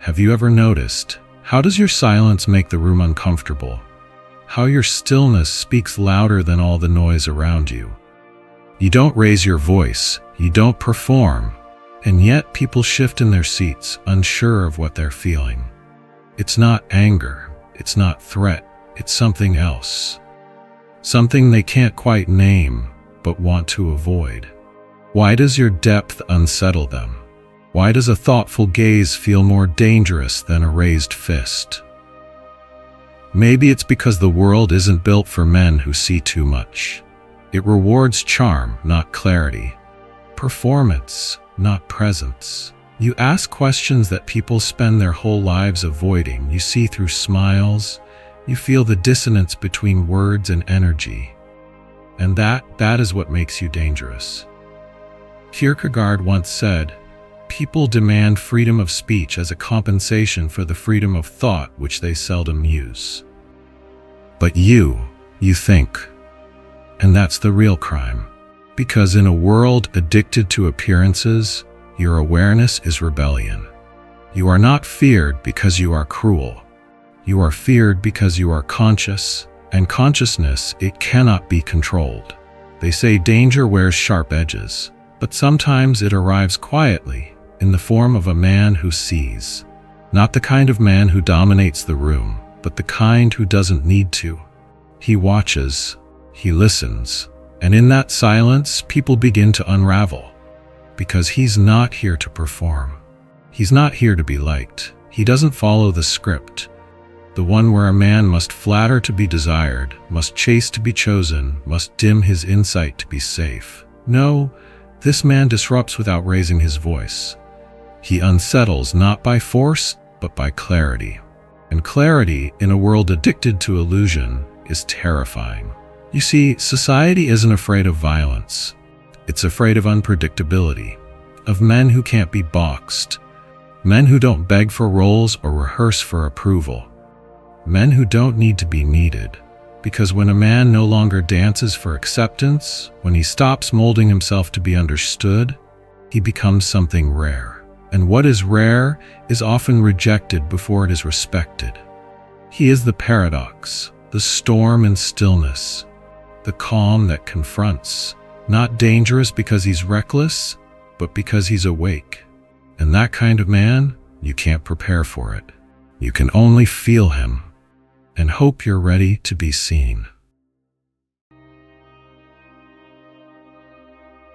Have you ever noticed, how does your silence make the room uncomfortable? How your stillness speaks louder than all the noise around you. You don't raise your voice, you don't perform, and yet people shift in their seats, unsure of what they're feeling. It's not anger, it's not threat, it's something else. Something they can't quite name, but want to avoid. Why does your depth unsettle them? Why does a thoughtful gaze feel more dangerous than a raised fist? Maybe it's because the world isn't built for men who see too much. It rewards charm, not clarity. Performance, not presence. You ask questions that people spend their whole lives avoiding. You see through smiles. You feel the dissonance between words and energy. And that is what makes you dangerous. Kierkegaard once said, "People demand freedom of speech as a compensation for the freedom of thought which they seldom use." But you think. And that's the real crime. Because in a world addicted to appearances, your awareness is rebellion. You are not feared because you are cruel. You are feared because you are conscious, and consciousness, it cannot be controlled. They say danger wears sharp edges, but sometimes it arrives quietly, in the form of a man who sees. Not the kind of man who dominates the room, but the kind who doesn't need to. He watches, he listens, and in that silence, people begin to unravel. Because he's not here to perform. He's not here to be liked. He doesn't follow the script. The one where a man must flatter to be desired, must chase to be chosen, must dim his insight to be safe. No, this man disrupts without raising his voice. He unsettles not by force, but by clarity. And clarity, in a world addicted to illusion, is terrifying. You see, society isn't afraid of violence. It's afraid of unpredictability, of men who can't be boxed, men who don't beg for roles or rehearse for approval, men who don't need to be needed. Because when a man no longer dances for acceptance, when he stops molding himself to be understood, he becomes something rare. And what is rare is often rejected before it is respected. He is the paradox, the storm in stillness, the calm that confronts, not dangerous because he's reckless, but because he's awake. And that kind of man, you can't prepare for it. You can only feel him and hope you're ready to be seen.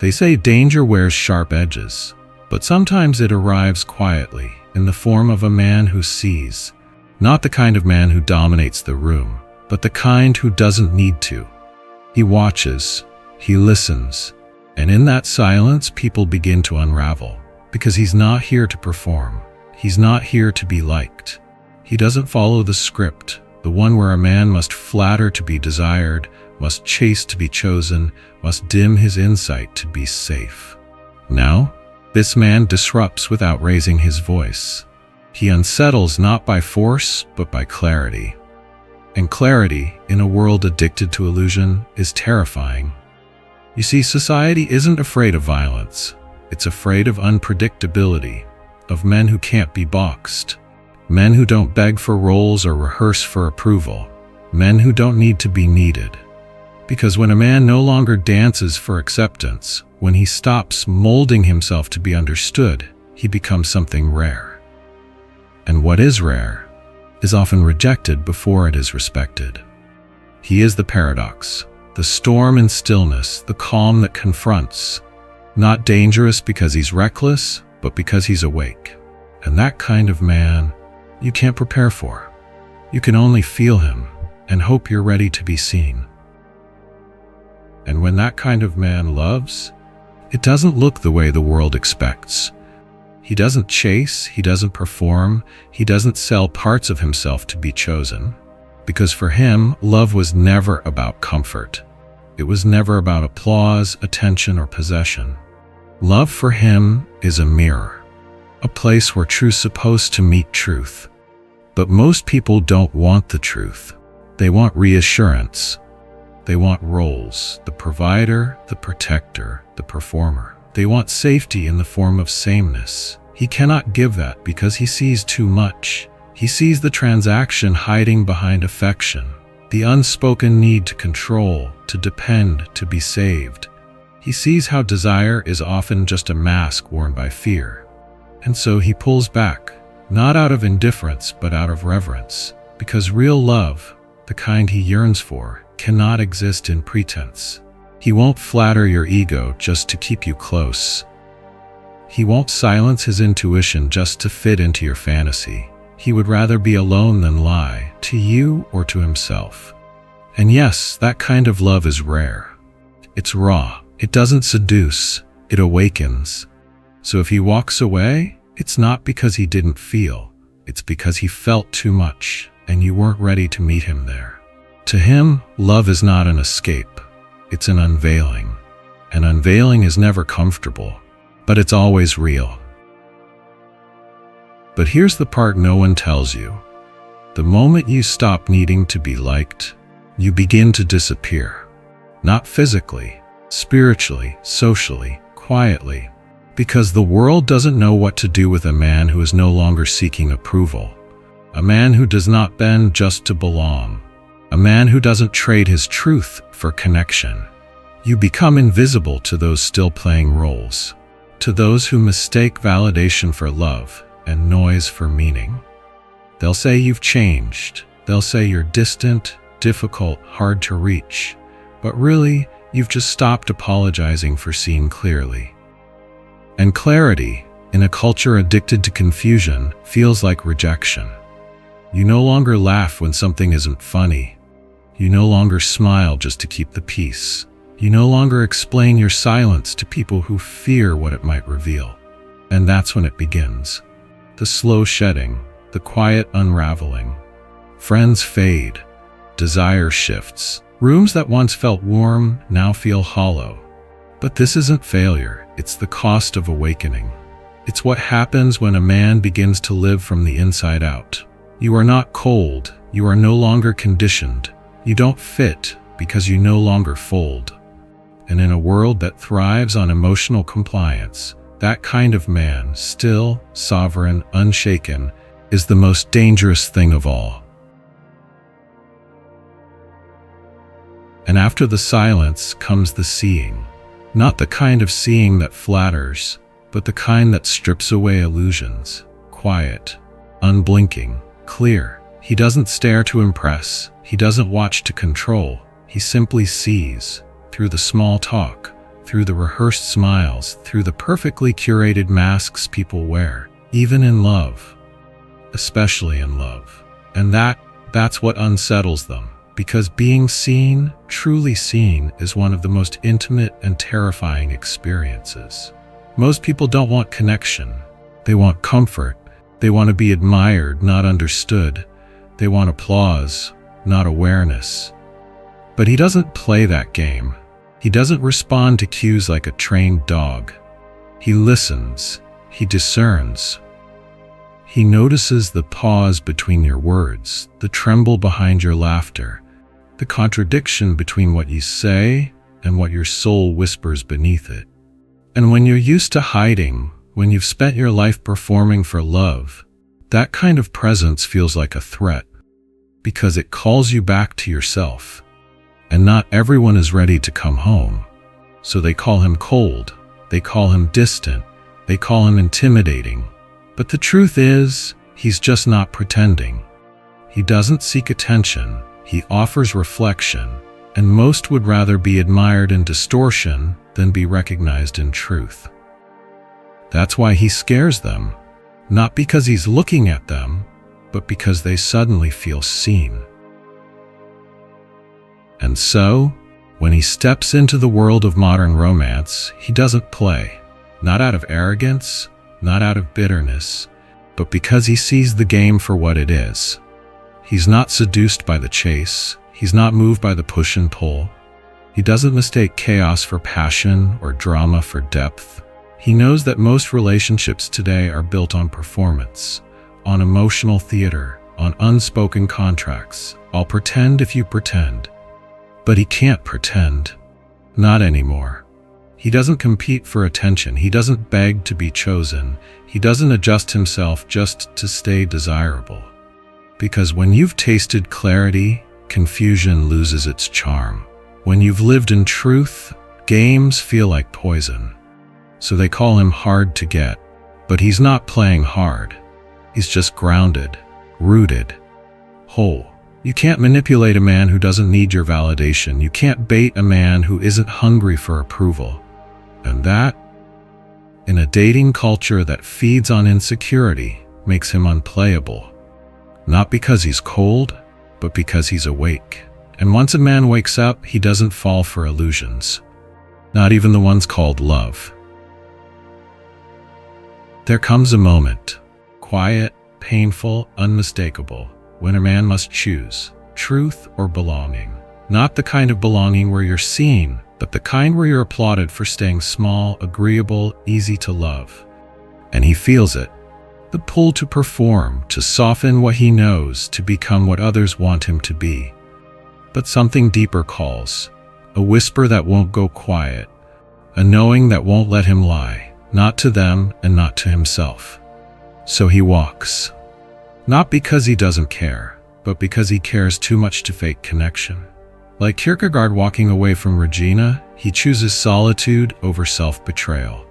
They say danger wears sharp edges, but sometimes it arrives quietly in the form of a man who sees, not the kind of man who dominates the room, but the kind who doesn't need to. He watches, he listens, and in that silence people begin to unravel, because he's not here to perform. He's not here to be liked. He doesn't follow the script, the one where a man must flatter to be desired, must chase to be chosen, must dim his insight to be safe. Now, this man disrupts without raising his voice. He unsettles not by force, but by clarity. And clarity, in a world addicted to illusion, is terrifying. You see, society isn't afraid of violence. It's afraid of unpredictability, of men who can't be boxed, men who don't beg for roles or rehearse for approval, men who don't need to be needed. Because when a man no longer dances for acceptance, when he stops molding himself to be understood, he becomes something rare. And what is rare is often rejected before it is respected. He is the paradox, the storm in stillness, the calm that confronts, not dangerous because he's reckless, but because he's awake. And that kind of man, you can't prepare for. You can only feel him and hope you're ready to be seen. And when that kind of man loves, it doesn't look the way the world expects. He doesn't chase, he doesn't perform, he doesn't sell parts of himself to be chosen. Because for him, love was never about comfort. It was never about applause, attention, or possession. Love for him is a mirror, a place where truth's supposed to meet truth. But most people don't want the truth. They want reassurance. They want roles, the provider, the protector, the performer. They want safety in the form of sameness. He cannot give that because he sees too much. He sees the transaction hiding behind affection, the unspoken need to control, to depend, to be saved. He sees how desire is often just a mask worn by fear. And so he pulls back, not out of indifference but out of reverence, because real love, the kind he yearns for, cannot exist in pretense. He won't flatter your ego just to keep you close. He won't silence his intuition just to fit into your fantasy. He would rather be alone than lie, to you or to himself. And yes, that kind of love is rare. It's raw. It doesn't seduce. It awakens. So if he walks away, it's not because he didn't feel. It's because he felt too much, and you weren't ready to meet him there. To him, love is not an escape. It's an unveiling. An unveiling is never comfortable, but it's always real. But here's the part no one tells you. The moment you stop needing to be liked, you begin to disappear. Not physically, spiritually, socially, quietly. Because the world doesn't know what to do with a man who is no longer seeking approval. A man who does not bend just to belong. A man who doesn't trade his truth for connection. You become invisible to those still playing roles. To those who mistake validation for love and noise for meaning. They'll say you've changed. They'll say you're distant, difficult, hard to reach. But really, you've just stopped apologizing for seeing clearly. And clarity, in a culture addicted to confusion, feels like rejection. You no longer laugh when something isn't funny. You no longer smile just to keep the peace. You no longer explain your silence to people who fear what it might reveal. And that's when it begins. The slow shedding, the quiet unraveling. Friends fade. Desire shifts. Rooms that once felt warm now feel hollow. But this isn't failure, it's the cost of awakening. It's what happens when a man begins to live from the inside out. You are not cold, you are no longer conditioned. You don't fit because you no longer fold. And in a world that thrives on emotional compliance, that kind of man, still, sovereign, unshaken, is the most dangerous thing of all. And after the silence comes the seeing. Not the kind of seeing that flatters, but the kind that strips away illusions. Quiet, unblinking, clear. He doesn't stare to impress. He doesn't watch to control. He simply sees, through the small talk, through the rehearsed smiles, through the perfectly curated masks people wear, even in love. Especially in love. And that's what unsettles them. Because being seen, truly seen, is one of the most intimate and terrifying experiences. Most people don't want connection. They want comfort. They want to be admired, not understood. They want applause, not awareness. But he doesn't play that game. He doesn't respond to cues like a trained dog. He listens. He discerns. He notices the pause between your words, the tremble behind your laughter, the contradiction between what you say and what your soul whispers beneath it. And when you're used to hiding, when you've spent your life performing for love, that kind of presence feels like a threat, because it calls you back to yourself. And not everyone is ready to come home. So they call him cold, they call him distant, they call him intimidating. But the truth is, he's just not pretending. He doesn't seek attention. He offers reflection, and most would rather be admired in distortion than be recognized in truth. That's why he scares them, not because he's looking at them, but because they suddenly feel seen. And so, when he steps into the world of modern romance, he doesn't play, not out of arrogance, not out of bitterness, but because he sees the game for what it is. He's not seduced by the chase. He's not moved by the push and pull. He doesn't mistake chaos for passion or drama for depth. He knows that most relationships today are built on performance, on emotional theater, on unspoken contracts. I'll pretend if you pretend. But he can't pretend. Not anymore. He doesn't compete for attention. He doesn't beg to be chosen. He doesn't adjust himself just to stay desirable. Because when you've tasted clarity, confusion loses its charm. When you've lived in truth, games feel like poison. So they call him hard to get. But he's not playing hard. He's just grounded, rooted, whole. You can't manipulate a man who doesn't need your validation. You can't bait a man who isn't hungry for approval. And that, in a dating culture that feeds on insecurity, makes him unplayable. Not because he's cold, but because he's awake. And once a man wakes up, he doesn't fall for illusions. Not even the ones called love. There comes a moment, quiet, painful, unmistakable, when a man must choose truth or belonging. Not the kind of belonging where you're seen, but the kind where you're applauded for staying small, agreeable, easy to love. And he feels it. The pull to perform, to soften what he knows, to become what others want him to be. But something deeper calls, a whisper that won't go quiet, a knowing that won't let him lie, not to them and not to himself. So he walks. Not because he doesn't care, but because he cares too much to fake connection. Like Kierkegaard walking away from Regina, he chooses solitude over self-betrayal.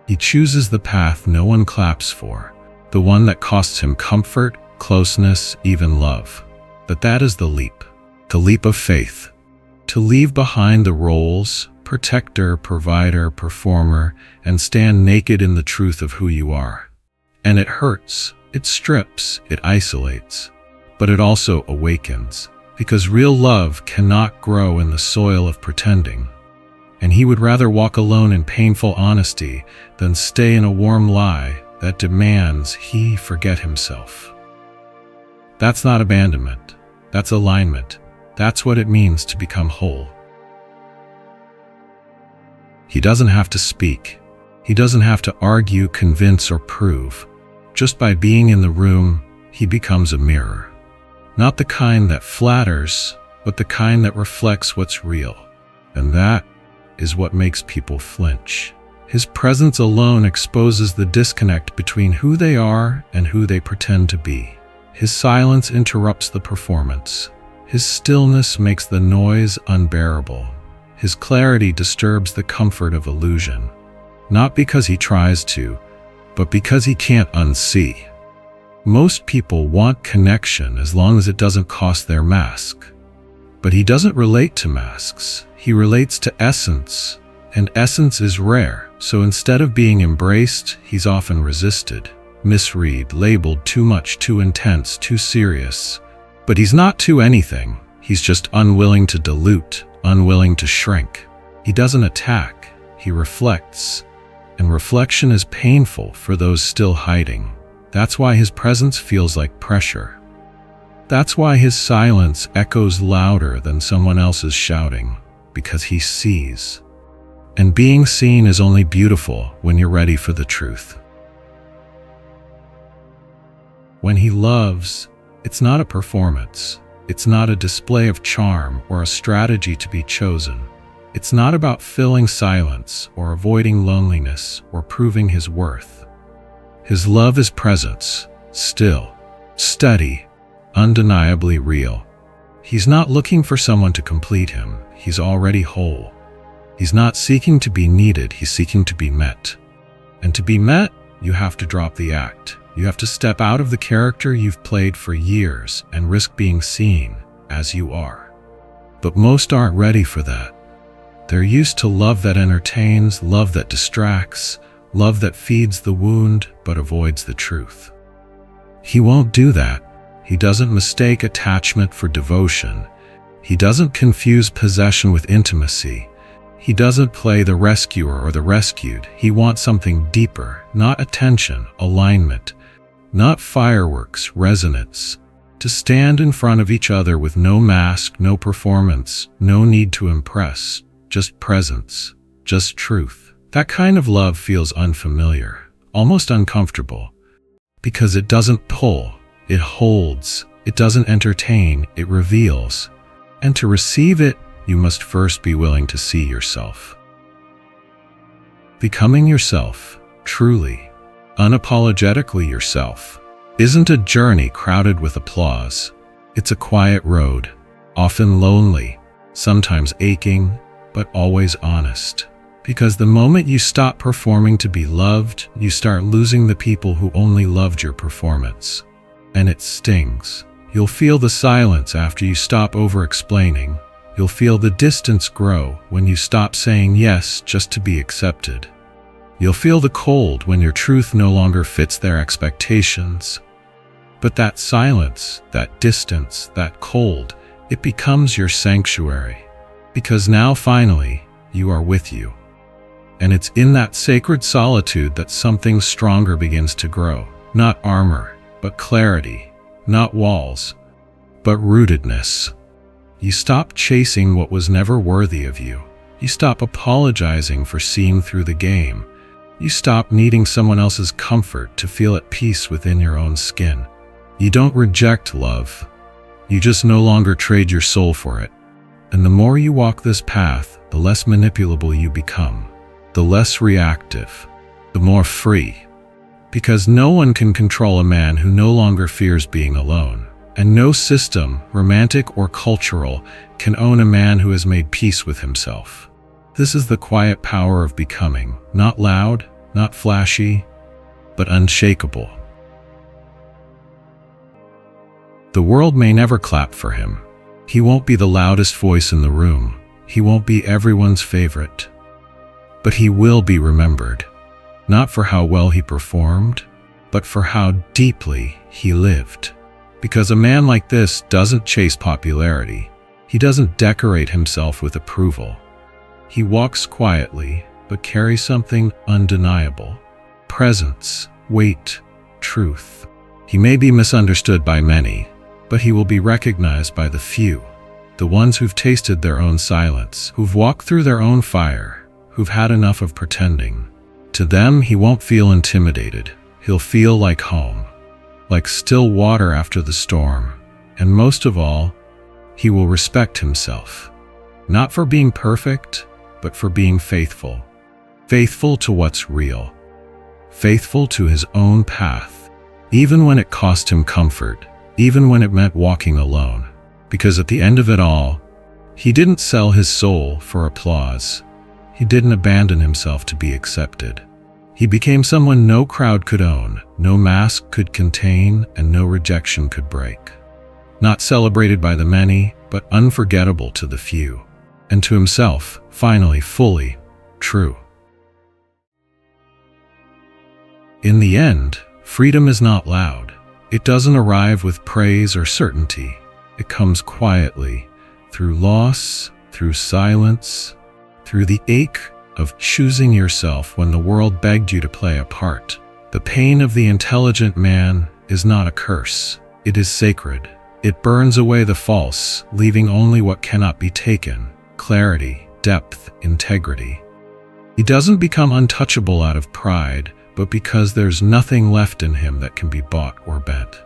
He chooses the path no one claps for, the one that costs him comfort, closeness, even love. But that is the leap of faith. To leave behind the roles, protector, provider, performer, and stand naked in the truth of who you are. And it hurts, it strips, it isolates, but it also awakens. Because real love cannot grow in the soil of pretending. And he would rather walk alone in painful honesty than stay in a warm lie that demands he forget himself. That's not abandonment. That's alignment. That's what it means to become whole. He doesn't have to speak. He doesn't have to argue, convince, or prove. Just by being in the room, he becomes a mirror. Not the kind that flatters, but the kind that reflects what's real. And that is what makes people flinch. His presence alone exposes the disconnect between who they are and who they pretend to be. His silence interrupts the performance. His stillness makes the noise unbearable. His clarity disturbs the comfort of illusion. Not because he tries to, but because he can't unsee. Most people want connection as long as it doesn't cost their mask. But he doesn't relate to masks. He relates to essence, and essence is rare. So instead of being embraced, he's often resisted, misread, labeled too much, too intense, too serious. But he's not too anything. He's just unwilling to dilute, unwilling to shrink. He doesn't attack, he reflects. And reflection is painful for those still hiding. That's why his presence feels like pressure. That's why his silence echoes louder than someone else's shouting, because he sees. And being seen is only beautiful when you're ready for the truth. When he loves, it's not a performance. It's not a display of charm or a strategy to be chosen. It's not about filling silence or avoiding loneliness or proving his worth. His love is presence, still, steady, undeniably real. He's not looking for someone to complete him. He's already whole. He's not seeking to be needed. He's seeking to be met. And to be met, you have to drop the act. You have to step out of the character you've played for years and risk being seen as you are. But most aren't ready for that. They're used to love that entertains, love that distracts, love that feeds the wound but avoids the truth. He won't do that. He doesn't mistake attachment for devotion. He doesn't confuse possession with intimacy. He doesn't play the rescuer or the rescued. He wants something deeper, not attention, alignment, not fireworks, resonance. To stand in front of each other with no mask, no performance, no need to impress, just presence, just truth. That kind of love feels unfamiliar, almost uncomfortable, because it doesn't pull, it holds, it doesn't entertain, it reveals. And to receive it, you must first be willing to see yourself. Becoming yourself, truly, unapologetically yourself, isn't a journey crowded with applause. It's a quiet road, often lonely, sometimes aching, but always honest. Because the moment you stop performing to be loved, you start losing the people who only loved your performance. And it stings. You'll feel the silence after you stop over-explaining. You'll feel the distance grow when you stop saying yes just to be accepted. You'll feel the cold when your truth no longer fits their expectations. But that silence, that distance, that cold, it becomes your sanctuary. Because now finally, you are with you. And it's in that sacred solitude that something stronger begins to grow. Not armor, but clarity. Not walls, but rootedness. You stop chasing what was never worthy of you. You stop apologizing for seeing through the game. You stop needing someone else's comfort to feel at peace within your own skin. You don't reject love. You just no longer trade your soul for it. And the more you walk this path, the less manipulable you become, the less reactive, the more free. Because no one can control a man who no longer fears being alone. And no system, romantic or cultural, can own a man who has made peace with himself. This is the quiet power of becoming, not loud, not flashy, but unshakable. The world may never clap for him. He won't be the loudest voice in the room. He won't be everyone's favorite. But he will be remembered, not for how well he performed, but for how deeply he lived. Because a man like this doesn't chase popularity. He doesn't decorate himself with approval. He walks quietly, but carries something undeniable. Presence, weight, truth. He may be misunderstood by many, but he will be recognized by the few. The ones who've tasted their own silence, who've walked through their own fire, who've had enough of pretending. To them, he won't feel intimidated. He'll feel like home, like still water after the storm. And most of all, he will respect himself. Not for being perfect, but for being faithful. Faithful to what's real. Faithful to his own path, even when it cost him comfort, even when it meant walking alone. Because at the end of it all, he didn't sell his soul for applause. He didn't abandon himself to be accepted. He became someone no crowd could own, no mask could contain, and no rejection could break. Not celebrated by the many, but unforgettable to the few. And to himself, finally, fully true. In the end, freedom is not loud. It doesn't arrive with praise or certainty. It comes quietly, through loss, through silence, through the ache of choosing yourself when the world begged you to play a part. The pain of the intelligent man is not a curse. It is sacred. It burns away the false, leaving only what cannot be taken: clarity, depth, integrity. He doesn't become untouchable out of pride, but because there's nothing left in him that can be bought or bent.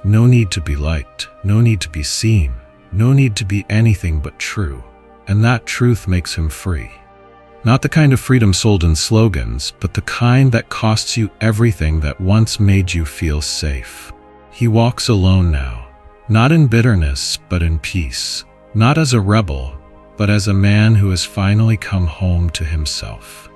No need to be liked, no need to be seen, no need to be anything but true. And that truth makes him free. Not the kind of freedom sold in slogans, but the kind that costs you everything that once made you feel safe. He walks alone now, not in bitterness, but in peace. Not as a rebel, but as a man who has finally come home to himself.